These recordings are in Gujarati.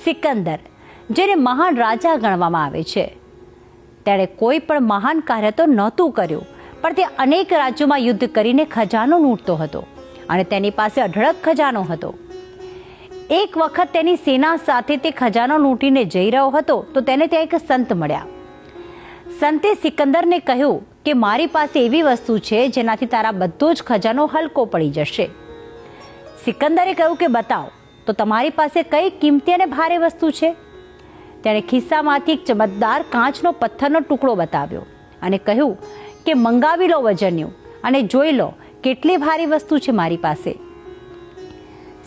સિકંદર, જેને મહાન રાજા ગણવામાં આવે છે, તેણે કોઈ પણ મહાન કાર્ય તો નહોતું કર્યું, પણ તે અનેક રાજ્યોમાં યુદ્ધ કરીને ખજાનો લૂંટતો હતો અને તેની પાસે અઢળક ખજાનો હતો. એક વખત તેની સેના સાથે તે ખજાનો લૂંટીને જઈ રહ્યો હતો તો તેને ત્યાં એક સંત મળ્યા. સંતે સિકંદરને કહ્યું કે મારી પાસે એવી વસ્તુ છે જેનાથી તારા બધો જ ખજાનો હલકો પડી જશે. સિકંદરે કહ્યું કે બતાવો તો તમારી પાસે કઈ કિંમતી અને ભારે વસ્તુ છે. તેણે ખિસ્સામાંથી એક ચમકદાર કાચનો પથ્થરનો ટુકડો બતાવ્યો અને કહ્યું કે મંગાવી લો વજન્યું અને જોઈ લો કેટલી ભારી વસ્તુ છે મારી પાસે.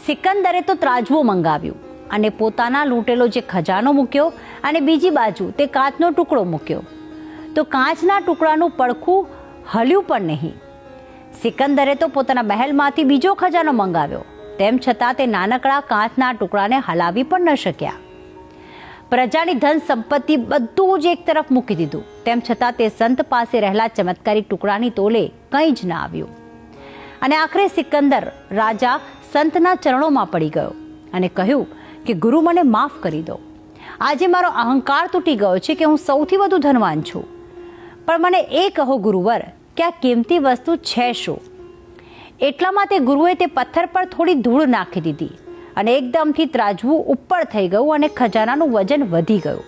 સિકંદરે તો ત્રાજવું મંગાવ્યું અને પોતાના લૂંટેલો જે ખજાનો મૂક્યો અને બીજી બાજુ તે કાચનો ટુકડો મૂક્યો તો કાચના ટુકડાનું પડખું હલ્યું પણ નહીં. સિકંદરે તો પોતાના મહેલમાંથી બીજો ખજાનો મંગાવ્યો, તેમ છતાં તે નાનકડા કાચના ટુકડાને હલાવી પણ ન શક્યા. પ્રજાની ધન સંપત્તિ બધું જ એક તરફ મૂકી દીધું, તેમ છતાં તે સંત પાસે રહેલા ચમત્કારી ટુકડાની તોલે કંઈ જ ના આવ્યું. અને આખરે સિકંદર રાજા સંતના ચરણોમાં પડી ગયો અને કહ્યું કે ગુરુ, મને માફ કરી દો. આજે મારો અહંકાર તૂટી ગયો છે કે હું સૌથી વધુ ધનવાન છું, પણ મને એ કહો ગુરુવર કે આ કિંમતી વસ્તુ છે શું? એટલામાં તે ગુરુએ તે પથ્થર પર થોડી ધૂળ નાખી દીધી અને એકદમથી ત્રાજવું ઉપર થઈ ગયું અને ખજાનાનું વજન વધી ગયું.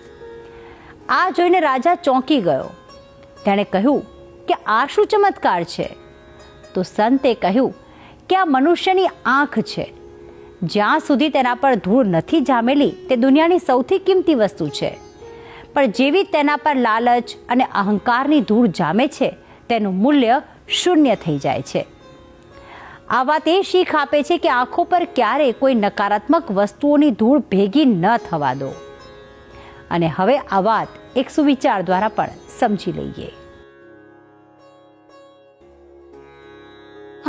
આ જોઈને રાજા ચોંકી ગયો. તેણે કહ્યું કે આ શું ચમત્કાર છે? તો સંતે કહ્યું કે આ મનુષ્યની આંખ છે. જ્યાં સુધી તેના પર ધૂળ નથી જામેલી તે દુનિયાની સૌથી કિંમતી વસ્તુ છે, પણ જેવી તેના પર લાલચ અને અહંકારની ધૂળ જામે છે તેનું મૂલ્ય શૂન્ય થઈ જાય છે. આ વાત એ શીખ આપે છે કે આંખો પર ક્યારેય કોઈ નકારાત્મક વસ્તુઓની ધૂળ ભેગી ન થવા દો. અને હવે આ વાત એક સુવિચાર દ્વારા પણ સમજી લઈએ.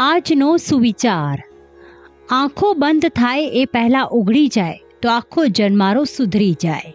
આજનો સુવિચાર: આંખો બંધ થાય એ પહેલા ઉઘડી જાય તો આખો જન્મારો સુધરી જાય.